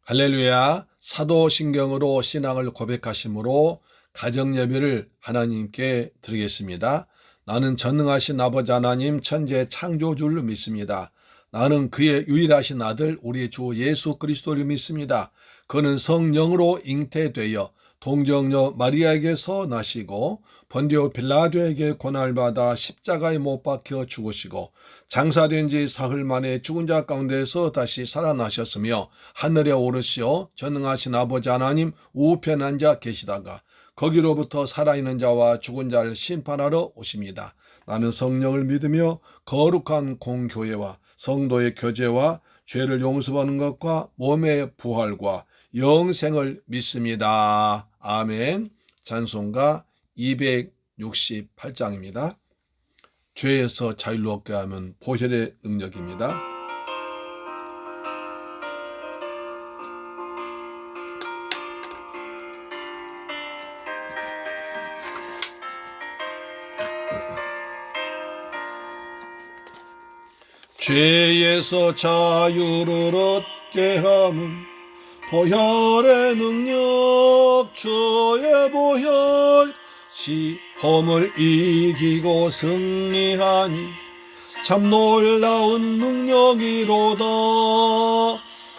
할렐루야. 사도신경으로 신앙을 고백하심으로 가정예배를 하나님께 드리겠습니다. 나는 전능하신 아버지 하나님 천지의 창조주를 믿습니다. 나는 그의 유일하신 아들 우리 주 예수 그리스도를 믿습니다. 그는 성령으로 잉태되어 동정녀 마리아에게서 나시고 본디오 빌라도에게 고난을 받아 십자가에 못 박혀 죽으시고 장사된 지 사흘 만에 죽은 자 가운데서 다시 살아나셨으며 하늘에 오르시어 전능하신 아버지 하나님 우편에 앉아 계시다가 거기로부터 살아있는 자와 죽은 자를 심판하러 오십니다. 나는 성령을 믿으며 거룩한 공교회와 성도의 교제와 죄를 용서받는 것과 몸의 부활과 영생을 믿습니다. 아멘. 찬송가 268장입니다. 죄에서 자유를 얻게 하면 보혈의 능력입니다. 죄에서 자유를 얻게 함은 보혈의 능력, 주의 보혈, 시험을 이기고 승리하니 참 놀라운 능력이로다.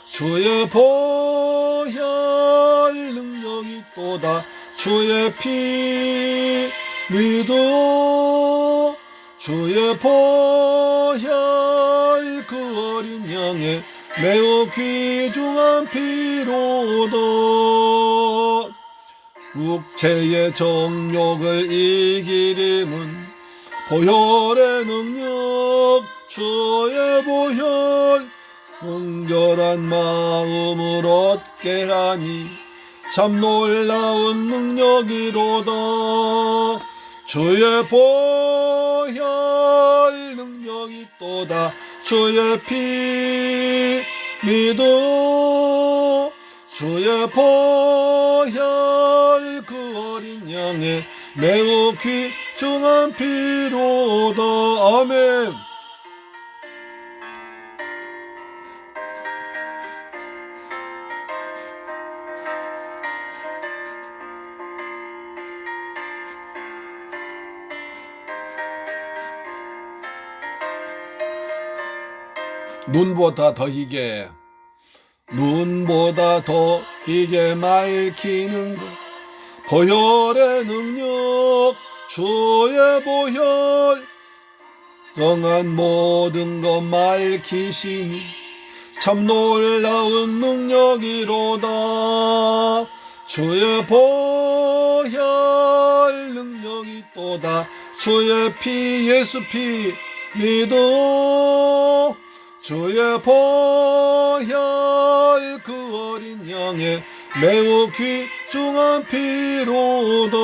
주의 보혈 능력이 또다. 주의 피 믿어. 주의 보혈 그 어린 양의 매우 귀중한 피로다. 육체의 정욕을 이기림은 보혈의 능력, 주의 보혈, 온결한 마음을 얻게 하니 참 놀라운 능력이로다. 주의 보혈 능력이 또다. 주의 피 믿어. 주의 보혈 그 어린 양의 매우 귀중한 피로다. 아멘. 눈보다 더 희게 맑히는 것 보혈의 능력, 주의 보혈 정한 모든 것 밝히시니 참 놀라운 능력이로다. 주의 보혈 능력이 또다. 주의 피 예수 피 믿어. 주의 보혈 그 어린 양의 매우 귀중한 피로다.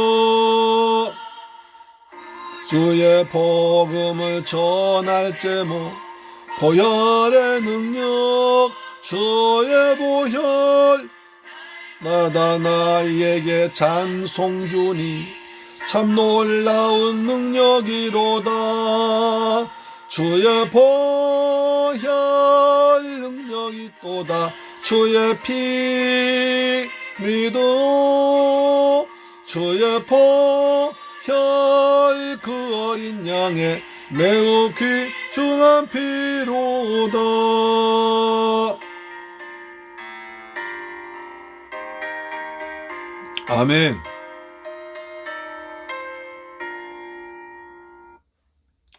주의 복음을 전할 제목 보혈의 능력, 주의 보혈 나다 나에게 찬송 주니 참 놀라운 능력이로다. 주의 보혈 능력이 또다. 주의 피 믿어. 주의 보혈 그 어린 양의 매우 귀중한 피로다. 아멘.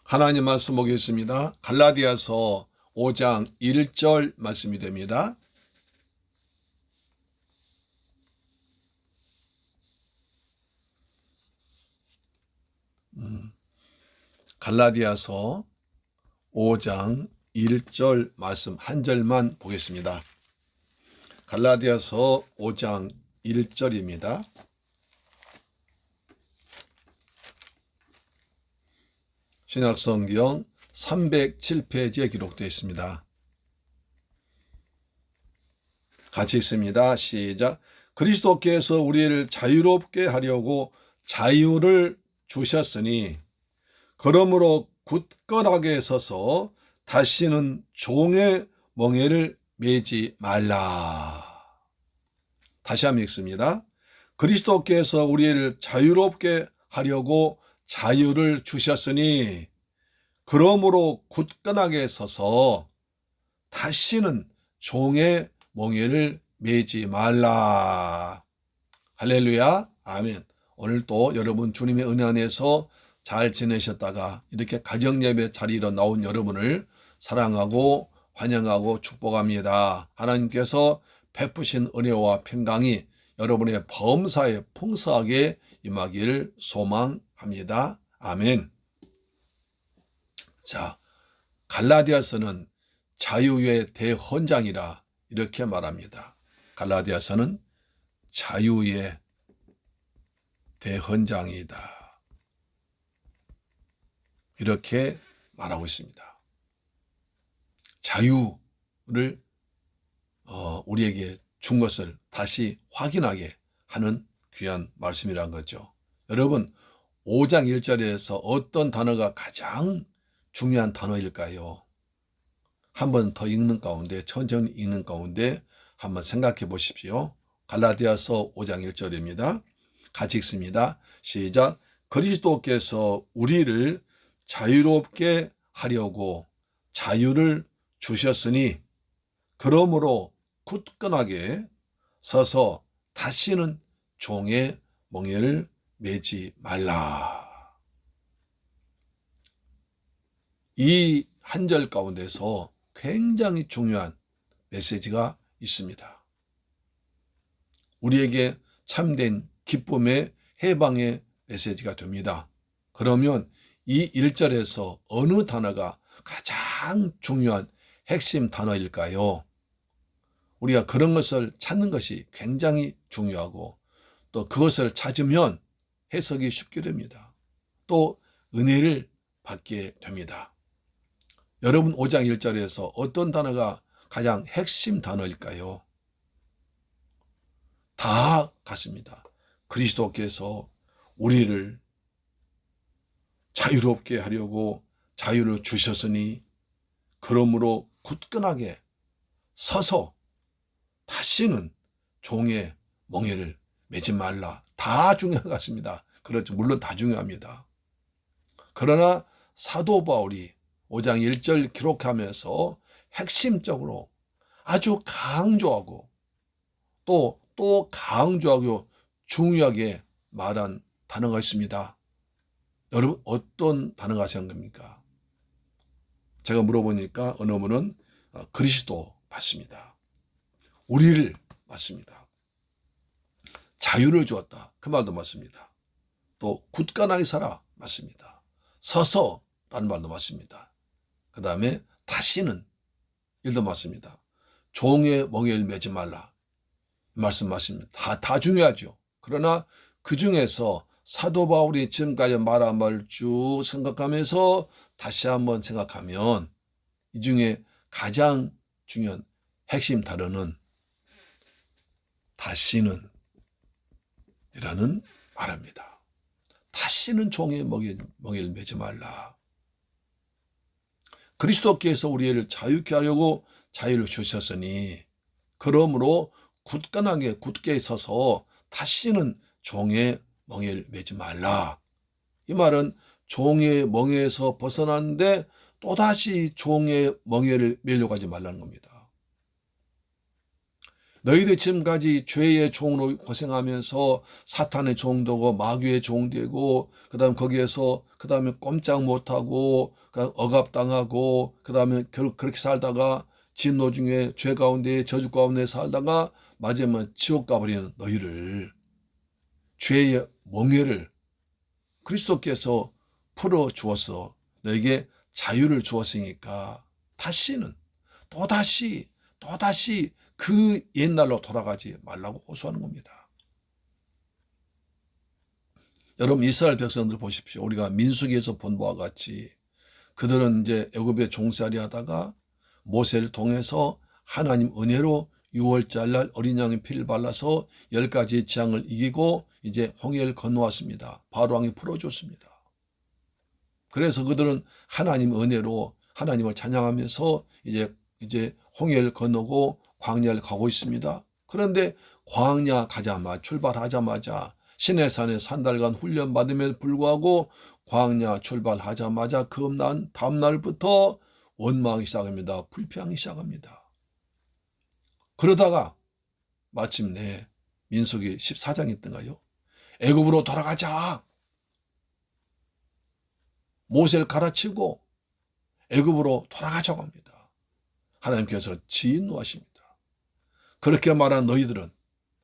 하나님 말씀 보겠습니다. 갈라디아서 5장 1절 말씀이 됩니다. 갈라디아서 5장 1절 말씀 한 절만 보겠습니다. 갈라디아서 5장 1절입니다. 신약성경 307페이지에 기록되어 있습니다. 같이 있습니다. 시작. 그리스도께서 우리를 자유롭게 하려고 자유를 주셨으니 그러므로 굳건하게 서서 다시는 종의 멍에를 매지 말라. 다시 한번 읽습니다. 그리스도께서 우리를 자유롭게 하려고 자유를 주셨으니 그러므로 굳건하게 서서 다시는 종의 멍에를 매지 말라. 할렐루야. 아멘. 오늘도 여러분 주님의 은혜 안에서 잘 지내셨다가 이렇게 가정예배 자리로 나온 여러분을 사랑하고 환영하고 축복합니다. 하나님께서 베푸신 은혜와 평강이 여러분의 범사에 풍성하게 임하기를 소망합니다. 아멘. 자, 갈라디아서는 자유의 대헌장이라 이렇게 말합니다. 갈라디아서는 자유의 대헌장이다. 이렇게 말하고 있습니다. 자유를 우리에게 준 것을 다시 확인하게 하는 귀한 말씀이란 거죠. 여러분 5장 1절에서 어떤 단어가 가장 중요한 단어일까요? 한 번 더 읽는 가운데 천천히 읽는 가운데 한번 생각해 보십시오. 갈라디아서 5장 1절입니다. 같이 읽습니다. 시작. 그리스도께서 우리를 자유롭게 하려고 자유를 주셨으니 그러므로 굳건하게 서서 다시는 종의 멍에를 매지 말라. 이 한 절 가운데서 굉장히 중요한 메시지가 있습니다. 우리에게 참된 기쁨의 해방의 메시지가 됩니다. 그러면 이 1절에서 어느 단어가 가장 중요한 핵심 단어일까요? 우리가 그런 것을 찾는 것이 굉장히 중요하고 또 그것을 찾으면 해석이 쉽게 됩니다. 또 은혜를 받게 됩니다. 여러분 5장 1절에서 어떤 단어가 가장 핵심 단어일까요? 다 같습니다. 그리스도께서 우리를 자유롭게 하려고 자유를 주셨으니 그러므로 굳건하게 서서 다시는 종의 멍에를 매지 말라. 다 중요한 것 같습니다. 그렇죠. 물론 다 중요합니다. 그러나 사도 바울이 5장 1절 기록하면서 핵심적으로 아주 강조하고 또 강조하고 중요하게 말한 단어가 있습니다. 여러분 어떤 단어가 생각합니까? 제가 물어보니까 어느 분은 그리스도 맞습니다. 우리를 맞습니다. 자유를 주었다. 그 말도 맞습니다. 또 굳건하게 살아 맞습니다. 서서라는 말도 맞습니다. 그 다음에 다시는 일도 맞습니다. 종의 멍에를 매지 말라. 말씀 맞습니다. 다 중요하죠. 그러나 그 중에서 사도 바울이 지금까지 말한 말을 쭉 생각하면서 다시 한번 생각하면 이 중에 가장 중요한 핵심 단어는 다시는 이라는 말입니다. 다시는 종의 멍에를 매지 말라. 그리스도께서 우리를 자유케 하려고 자유를 주셨으니 그러므로 굳게 서서 다시는 종의 멍에를 매지 말라. 이 말은 종의 멍에에서 벗어났는데 또다시 종의 멍에를 매려고 하지 말라는 겁니다. 너희들 지금까지 죄의 종으로 고생하면서 사탄의 종되고 마귀의 종되고 그다음 거기에서 그다음에 꼼짝 못하고 억압당하고 그다음에 결국 그렇게 살다가 진노 중에 죄 가운데 저주 가운데 살다가 마지막에 지옥 가버리는 너희를 죄의 멍에를 그리스도께서 풀어주어서 너에게 자유를 주었으니까 다시는 또다시 그 옛날로 돌아가지 말라고 호소하는 겁니다. 여러분 이스라엘 백성들 보십시오. 우리가 민수기에서 본 바와 같이 그들은 이제 애굽에 종살이 하다가 모세를 통해서 하나님 은혜로 6월절 날 어린 양의 피를 발라서 10가지 재앙을 이기고 이제 홍해를 건너왔습니다. 바로 왕이 풀어줬습니다. 그래서 그들은 하나님 은혜로 하나님을 찬양하면서 이제 홍해를 건너고 광야를 가고 있습니다. 그런데 광야 가자마자 출발하자마자 시내산에 3달간 훈련받음에도 불구하고 광야 출발하자마자 그 다음 날부터 원망하기 시작합니다. 불평하기 시작합니다. 그러다가 마침내 민수기 14장 있던가요? 애굽으로 돌아가자. 모세를 갈아치우고 애굽으로 돌아가자고 합니다. 하나님께서 진노하십니다. 그렇게 말한 너희들은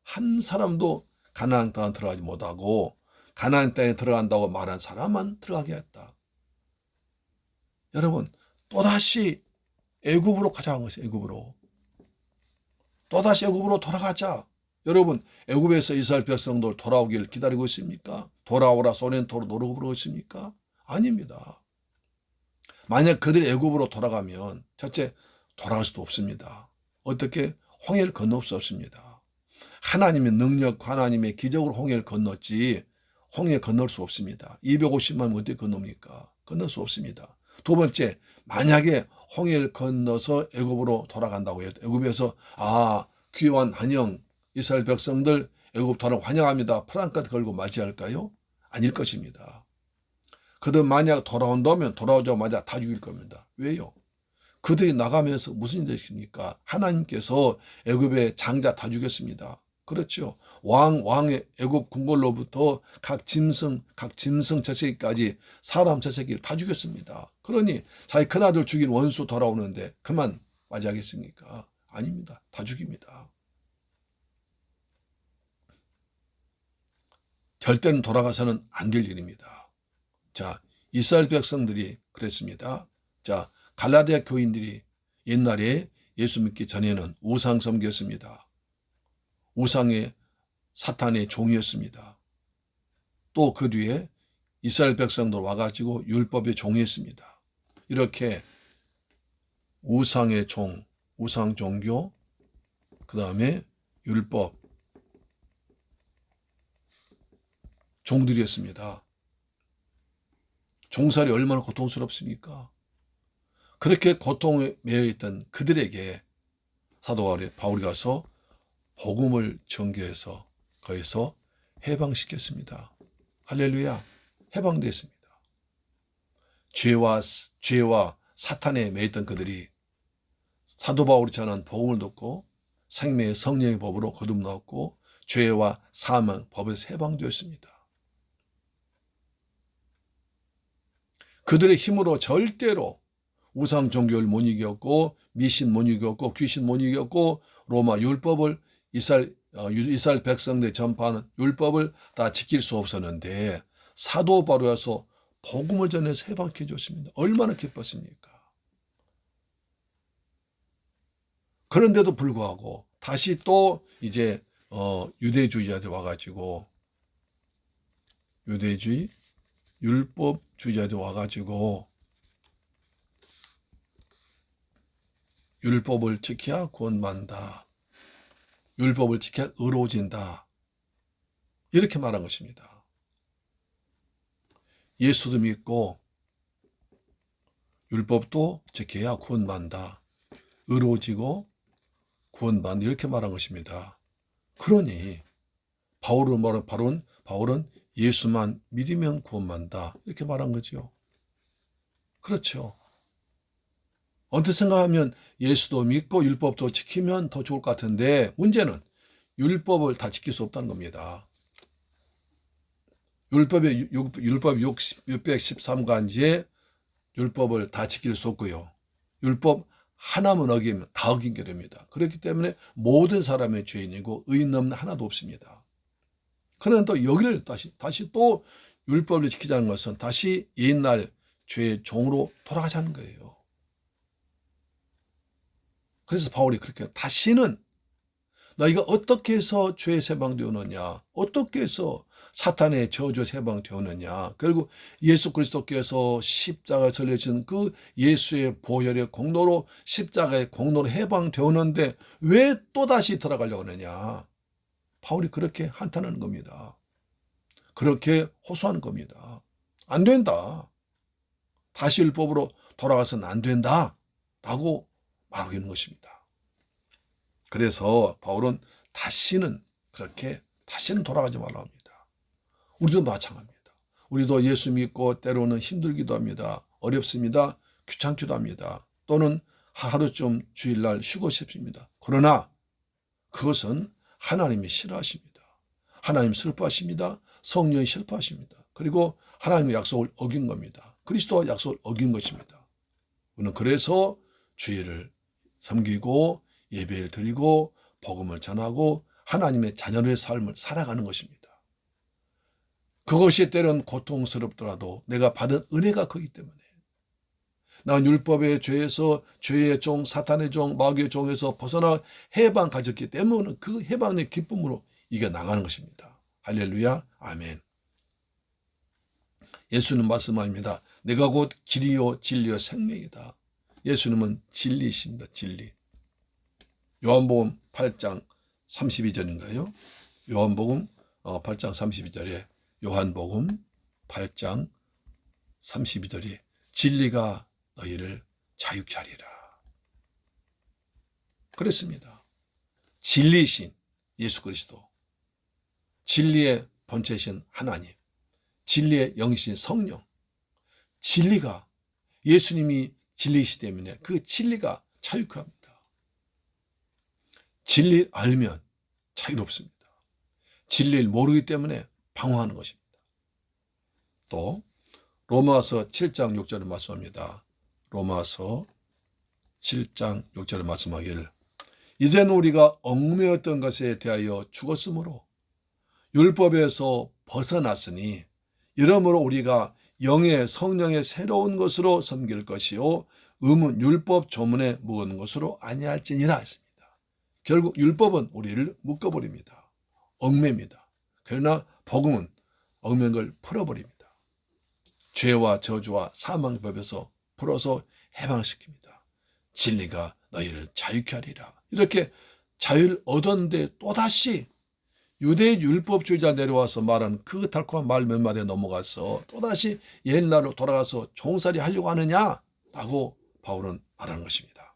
한 사람도 가나안 땅에 들어가지 못하고 가나안 땅에 들어간다고 말한 사람만 들어가게 했다. 여러분, 또다시 애굽으로 가자는 것이에요. 애굽으로. 또다시 애굽으로 돌아가자. 여러분, 애굽에서 이스라엘 백성들 돌아오길 기다리고 있습니까? 돌아오라 소렌토로 노르고 부르고 있습니까? 아닙니다. 만약 그들이 애굽으로 돌아가면 첫째, 돌아갈 수도 없습니다. 어떻게? 홍해를 건널 수 없습니다. 하나님의 능력, 하나님의 기적으로 홍해를 건넜지 홍해 건널 수 없습니다. 250만 어떻게 건넙니까? 건널 수 없습니다. 두 번째, 만약에 홍해를 건너서 애굽으로 돌아간다고 해요. 애굽에서 귀한 환영, 이스라엘 백성들 애굽 돌아오고 환영합니다. 프랑카드 걸고 맞이할까요? 아닐 것입니다. 그들 만약 돌아온다면 돌아오자마자 다 죽일 겁니다. 왜요? 그들이 나가면서 무슨 일이 있습니까? 하나님께서 애굽의 장자 다 죽였습니다. 그렇죠. 왕의 애굽 궁궐로부터 각 짐승 저새끼까지 사람 저새끼를 다 죽였습니다. 그러니 자기 큰아들 죽인 원수 돌아오는데 그만 맞이하겠습니까? 아닙니다. 다 죽입니다. 절대는 돌아가서는 안 될 일입니다. 자, 이스라엘 백성들이 그랬습니다. 자, 갈라디아 교인들이 옛날에 예수 믿기 전에는 우상 섬겼습니다. 우상의 사탄의 종이었습니다. 또 그 뒤에 이스라엘 백성들 와가지고 율법의 종이었습니다. 이렇게 우상의 종, 우상 종교, 그 다음에 율법 종들이었습니다. 종살이 얼마나 고통스럽습니까? 그렇게 고통에 매여 있던 그들에게 사도 바울이 가서 복음을 전개해서 거기서 해방시켰습니다. 할렐루야, 해방됐습니다. 죄와 사탄에 매여 있던 그들이 사도 바울이 전한 복음을 듣고 생명의 성령의 법으로 거듭나왔고 죄와 사망 법에서 해방되었습니다. 그들의 힘으로 절대로 우상 종교를 못 이겼고 미신 못 이겼고 귀신 못 이겼고 로마 율법을 이스라엘 백성들 전파하는 율법을 다 지킬 수 없었는데 사도 바울에서 복음을 전해서 해방해 줬습니다. 얼마나 기뻤습니까? 그런데도 불구하고 다시 또 이제 유대주의자들 와가지고 유대주의 율법주의자들 와가지고 율법을 지켜야 구원받는다. 율법을 지켜야 의로워진다. 이렇게 말한 것입니다. 예수도 믿고 율법도 지켜야 구원받는다. 의로워지고 구원받는다. 이렇게 말한 것입니다. 그러니 바울은 예수만 믿으면 구원받는다. 이렇게 말한 거죠. 그렇죠. 언뜻 생각하면 예수도 믿고 율법도 지키면 더 좋을 것 같은데 문제는 율법을 다 지킬 수 없다는 겁니다. 율법 613가지의 율법을 다 지킬 수 없고요. 율법 하나만 어기면 다 어긴 게 됩니다. 그렇기 때문에 모든 사람의 죄인이고 의인 없는 하나도 없습니다. 그러나 또 여기를 다시 또 율법을 지키자는 것은 다시 옛날 죄의 종으로 돌아가자는 거예요. 그래서 바울이 그렇게 다시는 너희가 어떻게 해서 죄에서 해방되었느냐, 어떻게 해서 사탄의 저주에서 해방되었느냐, 결국 예수 그리스도께서 십자가에 설려진 그 예수의 보혈의 공로로 십자가의 공로로 해방되었는데 왜 또다시 들어가려고 하느냐. 바울이 그렇게 한탄하는 겁니다. 그렇게 호소하는 겁니다. 안 된다. 다시 율법으로 돌아가서는 안 된다. 라고 말하고 있는 것입니다. 그래서 바울은 다시는 그렇게 다시는 돌아가지 말라 합니다. 우리도 마찬가지입니다. 우리도 예수 믿고 때로는 힘들기도 합니다. 어렵습니다. 귀찮기도 합니다. 또는 하루쯤 주일날 쉬고 싶습니다. 그러나 그것은 하나님이 싫어하십니다. 하나님 슬퍼하십니다. 성령이 슬퍼하십니다. 그리고 하나님의 약속을 어긴 겁니다. 그리스도와 약속을 어긴 것입니다. 우리는 그래서 주일을 섬기고 예배를 드리고 복음을 전하고 하나님의 자녀의 삶을 살아가는 것입니다. 그것이 때론 고통스럽더라도 내가 받은 은혜가 크기 때문에 난 율법의 죄에서 죄의 종, 사탄의 종, 마귀의 종에서 벗어나 해방 가졌기 때문에 그 해방의 기쁨으로 이겨나가는 것입니다. 할렐루야, 아멘. 예수는 말씀합니다. 내가 곧 길이요 진리요 생명이다. 예수님은 진리이십니다. 진리. 요한복음 8장 32절인가요? 요한복음 8장 32절에 요한복음 8장 32절에 진리가 너희를 자유케 하리라. 그랬습니다. 진리이신 예수 그리스도, 진리의 본체이신 하나님, 진리의 영이신 성령, 진리가 예수님이 진리이시기 때문에 그 진리가 자유케 합니다. 진리를 알면 자유롭습니다. 진리를 모르기 때문에 방황하는 것입니다. 또 로마서 7장 6절에 말씀합니다. 로마서 7장 6절에 말씀하기를 이제는 우리가 얽매였던 것에 대하여 죽었으므로 율법에서 벗어났으니 이러므로 우리가 영의 성령의 새로운 것으로 섬길 것이요 음은 율법 조문에 묵은 것으로 아니할지니라 했습니다. 결국 율법은 우리를 묶어버립니다. 얽매입니다. 그러나 복음은 얽매인 걸 풀어버립니다. 죄와 저주와 사망의 법에서 풀어서 해방시킵니다. 진리가 너희를 자유케 하리라. 이렇게 자유를 얻었는데 또다시 유대 율법주의자 내려와서 말한 그 달콤한 말 몇 마디에 넘어가서 또다시 옛날로 돌아가서 종살이 하려고 하느냐라고 바울은 말하는 것입니다.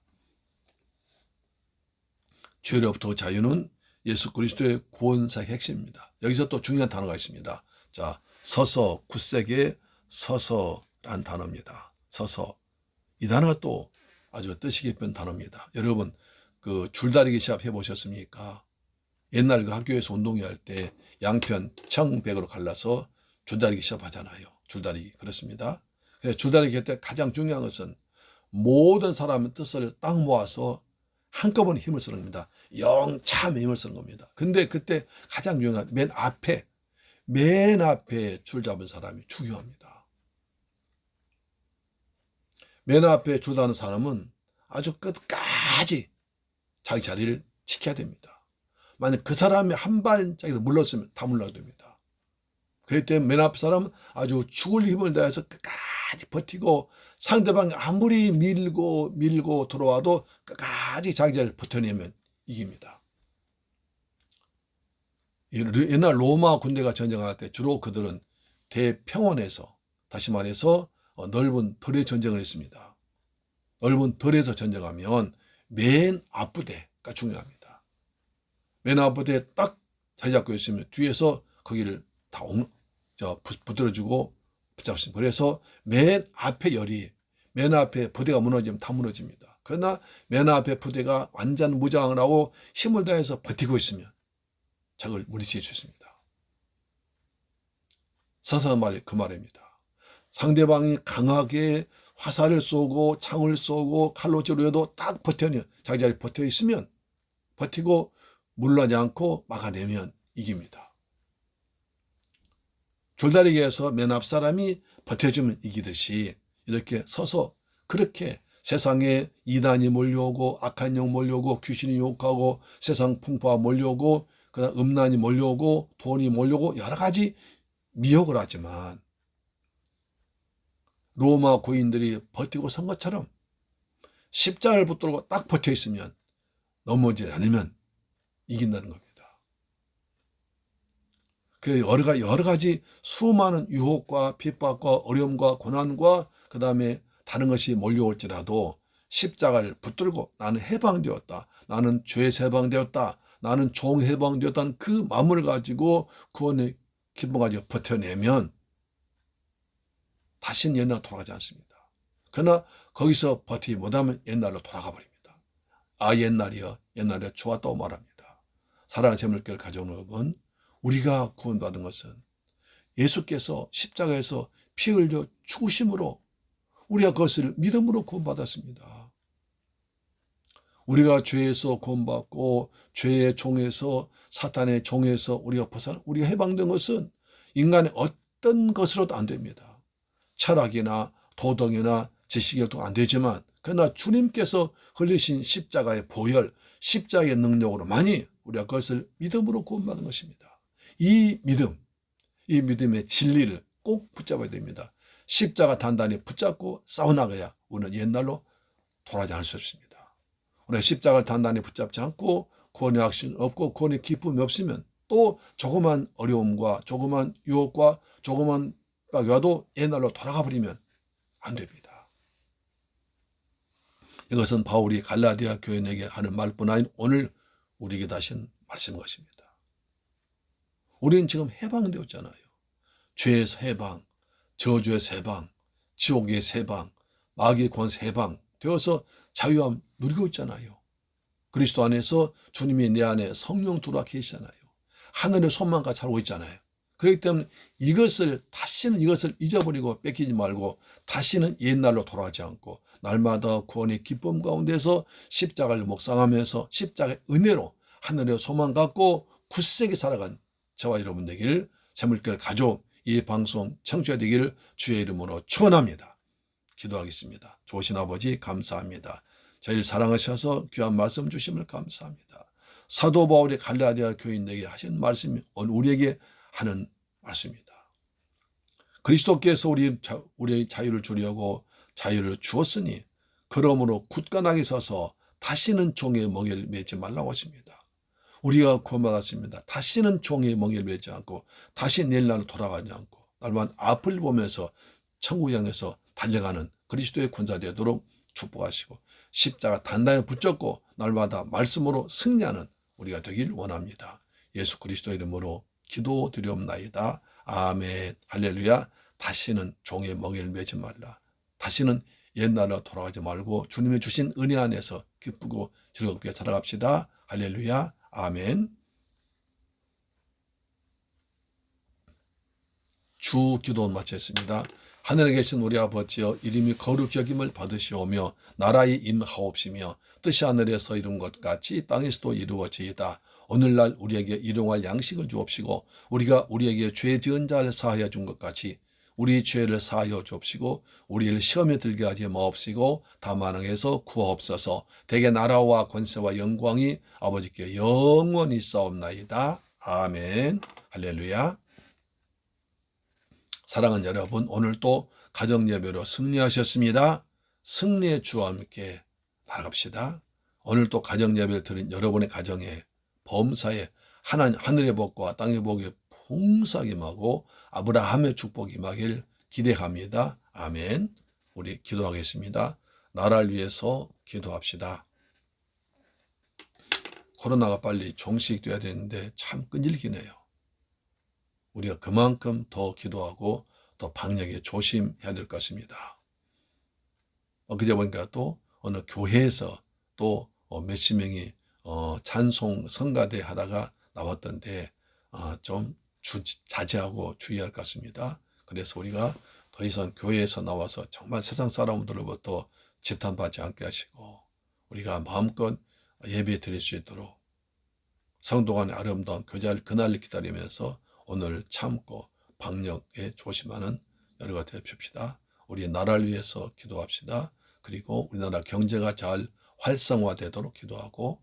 죄로부터 자유는 예수 그리스도의 구원사의 핵심입니다. 여기서 또 중요한 단어가 있습니다. 자, 서서, 굳세게 서서란 단어입니다. 서서. 이 단어가 또 아주 뜻이 깊은 단어입니다. 여러분, 그 줄다리기 시합 해보셨습니까? 옛날 그 학교에서 운동회 할 때 양편 청백으로 갈라서 줄다리기 시합 하잖아요. 줄다리기. 그렇습니다. 그래서 줄다리기 할 때 가장 중요한 것은 모든 사람의 뜻을 딱 모아서 한꺼번에 힘을 쓰는 겁니다. 영참에 힘을 쓰는 겁니다. 근데 그때 가장 중요한 맨 앞에 줄 잡은 사람이 중요합니다. 맨 앞에 줄 잡는 사람은 아주 끝까지 자기 자리를 지켜야 됩니다. 만약 그 사람이 한 발짝이라도 물렀으면 다 물러야 됩니다. 그렇기 때문에 맨 앞 사람은 아주 죽을 힘을 다해서 끝까지 버티고 상대방이 아무리 밀고 들어와도 끝까지 자기 자리를 버텨내면 이깁니다. 옛날 로마 군대가 전쟁할 때 주로 그들은 대평원에서, 다시 말해서 넓은 덜의 전쟁을 했습니다. 넓은 덜에서 전쟁하면 맨 앞부대가 중요합니다. 맨 앞부대에 딱 자리 잡고 있으면 뒤에서 거기를 다 붙들어주고 붙잡습니다. 그래서 맨 앞에 부대가 무너지면 다 무너집니다. 그러나 맨 앞에 부대가 완전 무장을 하고 힘을 다해서 버티고 있으면 적을 물리칠 수 있습니다. 서서 말이 그 말입니다. 상대방이 강하게 화살을 쏘고 창을 쏘고 칼로 찌르려도 딱 자기 자리에 버텨 있으면 버티고 물러나지 않고 막아내면 이깁니다. 줄다리기에서 맨 앞 사람이 버텨주면 이기듯이 이렇게 서서 그렇게 세상에 이단이 몰려오고 악한 영 몰려오고 귀신이 유혹하고 세상 풍파가 몰려오고 그다음 음란이 몰려오고 돈이 몰려오고 여러 가지 미혹을 하지만 로마 고인들이 버티고 선 것처럼 십자가를 붙들고 딱 버텨 있으면 넘어지지 않으면 이긴다는 겁니다. 그 여러 가지 수많은 유혹과 핍박과 어려움과 고난과 그 다음에 다른 것이 몰려올지라도 십자가를 붙들고 나는 해방되었다. 나는 죄에서 해방되었다. 나는 종해방되었다는 그 마음을 가지고 구원의 기쁨 가지고 버텨내면 다시는 옛날로 돌아가지 않습니다. 그러나 거기서 버티지 못하면 옛날로 돌아가 버립니다. 아, 옛날이여, 옛날에 좋았다고 말합니다. 사랑하는 재물교를 가져오는 여러분, 우리가 구원받은 것은 예수께서 십자가에서 피 흘려 죽으심으로 우리가 그것을 믿음으로 구원받았습니다. 우리가 죄에서 구원받고 죄의 종에서, 사탄의 종에서 우리가 우리가 해방된 것은 인간의 어떤 것으로도 안 됩니다. 철학이나 도덕이나 지식이도 안 되지만, 그러나 주님께서 흘리신 십자가의 보혈, 십자가의 능력으로만이 우리가 그것을 믿음으로 구원받은 것입니다. 이 믿음의 진리를 꼭 붙잡아야 됩니다. 십자가 단단히 붙잡고 싸워나가야 우리는 옛날로 돌아가지 않을 수 없습니다. 우리가 십자가를 단단히 붙잡지 않고 구원의 확신 없고 구원의 기쁨이 없으면 또 조그만 어려움과 조그만 유혹과 조그만 빡이 와도 옛날로 돌아가 버리면 안 됩니다. 이것은 바울이 갈라디아 교인에게 하는 말뿐 아닌 오늘 우리에게 다신 말씀인 것입니다. 우리는 지금 해방되었잖아요. 죄에서 해방, 저주에서 해방, 지옥에서 해방, 마귀의 권세 해방 되어서 자유함 누리고 있잖아요. 그리스도 안에서 주님이 내 안에 성령 들어와 계시잖아요. 하늘의 소망과 살고 있잖아요. 그렇기 때문에 다시는 이것을 잊어버리고 뺏기지 말고 다시는 옛날로 돌아가지 않고 날마다 구원의 기쁨 가운데서 십자가를 묵상하면서 십자가의 은혜로 하늘의 소망 갖고 굳세게 살아간 저와 여러분 되기를, 재물교를 가족 이 방송 청취자 되기를 주의 이름으로 축원합니다. 기도하겠습니다. 좋으신 아버지 감사합니다. 저희를 사랑하셔서 귀한 말씀 주심을 감사합니다. 사도 바울이 갈라디아 교인에게 하신 말씀이 우리에게 하는 말씀입니다. 그리스도께서 우리의 자유를 주려고 자유를 주었으니 그러므로 굳건하게 서서 다시는 종의 멍에를 매지 말라고 하십니다. 우리가 구원받았습니다. 다시는 종의 멍에를 매지 않고 다시 내일날로 돌아가지 않고 날만 앞을 보면서 천국 향해서 달려가는 그리스도의 군사 되도록 축복하시고 십자가 단단히 붙잡고 날마다 말씀으로 승리하는 우리가 되길 원합니다. 예수 그리스도 이름으로 기도드리옵나이다. 아멘. 할렐루야. 다시는 종의 멍에를 매지 말라. 다시는 옛날로 돌아가지 말고 주님이 주신 은혜 안에서 기쁘고 즐겁게 살아갑시다. 할렐루야. 아멘. 주 기도 마쳤습니다. 하늘에 계신 우리 아버지여, 이름이 거룩히 여김을 받으시오며 나라의 임하옵시며 뜻이 하늘에서 이룬 것 같이 땅에서도 이루어지이다. 오늘날 우리에게 일용할 양식을 주옵시고 우리가 우리에게 죄 지은 자를 사하여 준 것 같이 우리 죄를 사하여 주옵시고 우리를 시험에 들게 하지 마옵시고 다만 응해서 구하옵소서. 대개 나라와 권세와 영광이 아버지께 영원히 있사옵나이다. 아멘. 할렐루야. 사랑하는 여러분, 오늘 또 가정예배로 승리하셨습니다. 승리의 주와 함께 나아갑시다. 오늘 또 가정예배를 드린 여러분의 가정에 범사에 하늘의 복과 땅의 복이 풍성하게 임하고 아브라함의 축복이 임하길 기대합니다. 아멘. 우리 기도하겠습니다. 나라를 위해서 기도합시다. 코로나가 빨리 종식돼야 되는데 참 끈질기네요. 우리가 그만큼 더 기도하고 또 방역에 조심해야 될 것입니다. 그제 보니까 또 어느 교회에서 또 몇십 명이 찬송 성가대 하다가 나왔던데 좀 자제하고 주의할 것 같습니다. 그래서 우리가 더 이상 교회에서 나와서 정말 세상 사람들로부터 지탄받지 않게 하시고 우리가 마음껏 예배 드릴 수 있도록 성도 간의 아름다운 교제를 그날을 기다리면서 오늘 참고 방역에 조심하는 여러가 되십시다. 우리 나라를 위해서 기도합시다. 그리고 우리나라 경제가 잘 활성화되도록 기도하고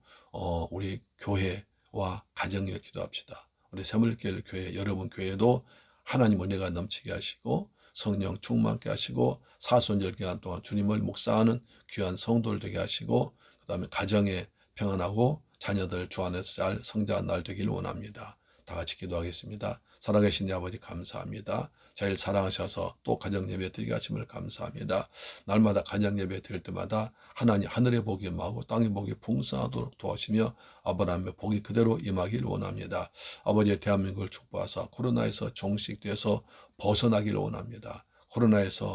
우리 교회와 가정에 기도합시다. 우리 새물길 교회 여러분 교회도 하나님 은혜가 넘치게 하시고 성령 충만케 하시고 사순절 기간 동안 주님을 묵상하는 귀한 성도를 되게 하시고 그 다음에 가정에 평안하고 자녀들 주 안에서 잘 성장한 날 되기를 원합니다. 다 같이 기도하겠습니다. 살아계신 내 아버지 감사합니다. 제일 사랑하셔서 또 가정예배 드리게 하심을 감사합니다. 날마다 가정예배 드릴 때마다 하나님 하늘의 복이 임하고 땅의 복이 풍성하도록 도와주시며 아브라함의 복이 그대로 임하기를 원합니다. 아버지의 대한민국을 축복하사 코로나에서 종식돼서 벗어나기를 원합니다.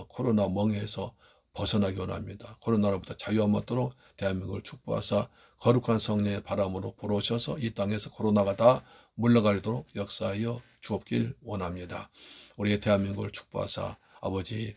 코로나 멍에서 벗어나기 원합니다. 코로나로부터 자유함 얻도록 대한민국을 축복하사 거룩한 성령의 바람으로 불어오셔서 이 땅에서 코로나가 다 물러가도록 역사하여 주옵길 원합니다. 우리 대한민국을 축복하사 아버지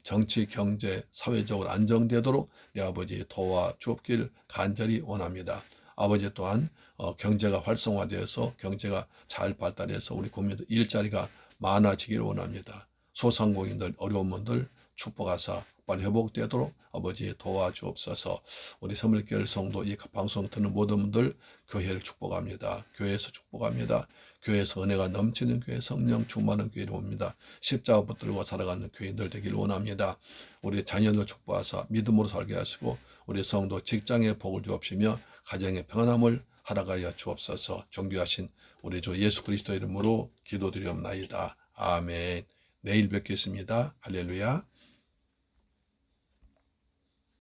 정치, 경제, 사회적으로 안정되도록 내 아버지 도와주옵길 간절히 원합니다. 아버지 또한 경제가 활성화되어서 경제가 잘 발달해서 우리 국민들 일자리가 많아지기를 원합니다. 소상공인들, 어려운 분들 축복하사 빨리 회복되도록 아버지 도와주옵소서. 우리 서물교회 성도 이 방송 듣는 모든 분들 교회를 축복합니다. 교회에서 축복합니다. 교회에서 은혜가 넘치는 교회, 성령 충만한 교회를 옵니다. 십자가 붙들고 살아가는 교인들 되기를 원합니다. 우리 자녀들 축복하사 믿음으로 살게 하시고 우리 성도 직장에 복을 주옵시며 가정의 평안함을 허락하여 주옵소서. 존귀하신 우리 주 예수 그리스도 이름으로 기도드리옵나이다. 아멘. 내일 뵙겠습니다. 할렐루야.